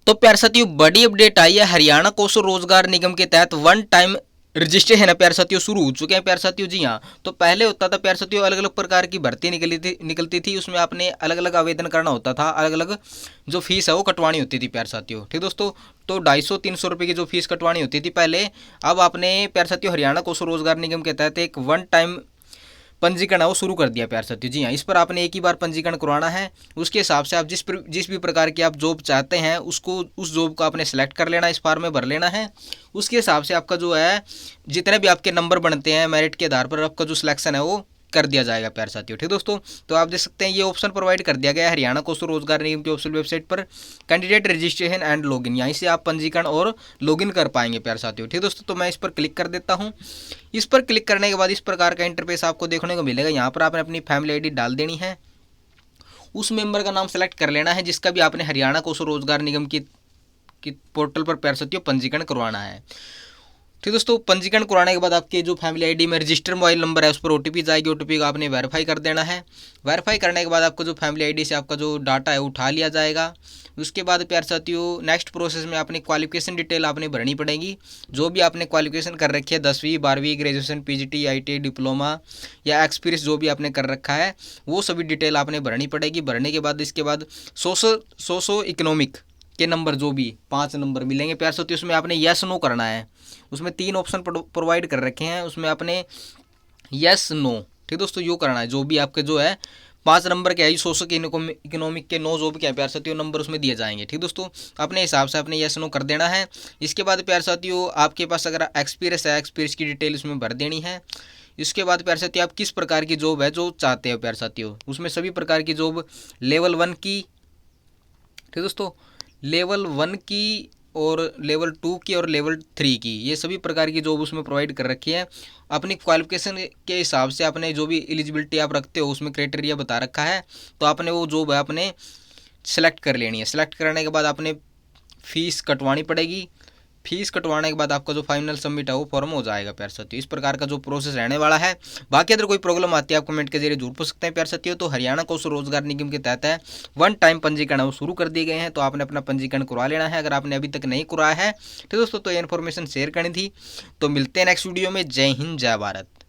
तो प्यारे साथियों बड़ी अपडेट आई है, हरियाणा कौशल रोजगार निगम के तहत वन टाइम रजिस्ट्रेशन है प्यारे साथियों शुरू हो चुके हैं प्यारे साथियों। जी हाँ, तो पहले होता था प्यारे साथियों अलग अलग प्रकार की भर्ती निकलती थी, उसमें आपने अलग अलग आवेदन करना होता था, अलग अलग जो फीस है वो कटवानी होती थी प्यारे साथियों। ठीक दोस्तों, तो 250-300 रुपये की जो फीस कटवानी होती थी पहले, अब आपने प्यारे साथियों हरियाणा कौशल रोजगार निगम के तहत एक वन टाइम पंजीकरण है वो शुरू कर दिया प्यारे साथियों। जी हाँ, इस पर आपने एक ही बार पंजीकरण करवाना है। उसके हिसाब से आप जिस भी प्रकार की आप जॉब चाहते हैं उसको उस जॉब को आपने सेलेक्ट कर लेना, इस फॉर्म में भर लेना है। उसके हिसाब से आपका जो है जितने भी आपके नंबर बनते हैं मेरिट के आधार पर आपका जो सिलेक्शन है वो कर दिया जाएगा प्यारे साथियों। ठीक दोस्तों, तो आप देख सकते हैं ये ऑप्शन प्रोवाइड कर दिया गया है हरियाणा कौशल रोजगार निगम की ऑफिशियल वेबसाइट पर, कैंडिडेट रजिस्ट्रेशन एंड लॉगिन, यहीं से आप पंजीकरण और लॉगिन कर पाएंगे प्यारे साथियों। ठीक दोस्तों, तो मैं इस पर क्लिक कर देता हूँ। इस पर क्लिक करने के बाद इस प्रकार का इंटरफेस आपको देखने को मिलेगा। यहाँ पर आपने अपनी फैमिली आईडी डाल देनी है, उस मेंबर का नाम सेलेक्ट कर लेना है जिसका भी आपने हरियाणा कौशल रोजगार निगम की पोर्टल पर प्यारे साथियों पंजीकरण करवाना है। ठीक दोस्तों, पंजीकरण कराने के बाद आपके जो फैमिली आईडी में रजिस्टर मोबाइल नंबर है उस पर ओटीपी जाएगी, ओटीपी को आपने वेरीफाई कर देना है। वेरीफाई करने के बाद आपको जो फैमिली आईडी से आपका जो डाटा है उठा लिया जाएगा। उसके बाद प्यारे साथियों नेक्स्ट प्रोसेस में आपने क्वालिफिकेशन डिटेल आपने भरनी पड़ेगी, जो भी आपने क्वालिफिकेशन कर रखी है 10वीं 12वीं ग्रेजुएशन पीजीटी आईटीआई डिप्लोमा या एक्सपीरियंस जो भी आपने कर रखा है वो सभी डिटेल आपने भरनी पड़ेगी। भरने के बाद इसके बाद सोशो इकोनॉमिक के नंबर जो भी 5 नंबर मिलेंगे प्यारे साथियों, उसमें आपने यस नो करना है। उसमें 3 ऑप्शन प्रोवाइड कर रखे हैं, उसमें आपने यस नो ठीक दोस्तों यू करना है। जो भी आपके जो है 5 नंबर के है सोशल इकोनॉमिक के 9 जो भी क्या प्यार साथियों नंबर उसमें दिए जाएंगे। ठीक दोस्तों, अपने हिसाब से आपने यस नो कर देना है। इसके बाद प्यार साथियों आपके पास अगर एक्सपीरियंस है एक्सपीरियंस की डिटेल उसमें भर देनी है। इसके बाद प्यार साथियों आप किस प्रकार की जॉब है जो चाहते हो प्यार साथियों, उसमें सभी प्रकार की जॉब लेवल 1 की, ठीक दोस्तों, लेवल 1 की और लेवल 2 की और लेवल 3 की, ये सभी प्रकार की जॉब उसमें प्रोवाइड कर रखी है। अपनी क्वालिफिकेशन के हिसाब से आपने जो भी एलिजिबिलिटी आप रखते हो उसमें क्राइटेरिया बता रखा है, तो आपने वो जॉब है आपने सेलेक्ट कर लेनी है। सेलेक्ट करने के बाद आपने फ़ीस कटवानी पड़ेगी। फीस कटवाने के बाद आपका जो फाइनल सबमिट है वो फॉर्म हो जाएगा प्यार साथियों। इस प्रकार का जो प्रोसेस रहने वाला है। बाकी अगर कोई प्रॉब्लम आती है आप कमेंट के जरिए जरूर पूछ सकते हैं प्यार साथियों। तो हरियाणा कौशल रोजगार निगम के तहत है वन टाइम पंजीकरण वो शुरू कर दिए गए हैं, तो आपने अपना पंजीकरण करवा लेना है अगर आपने अभी तक नहीं करवाया है। तो दोस्तों तो ये इन्फॉर्मेशन शेयर करनी थी। तो मिलते हैं नेक्स्ट वीडियो में। जय हिंद जय भारत।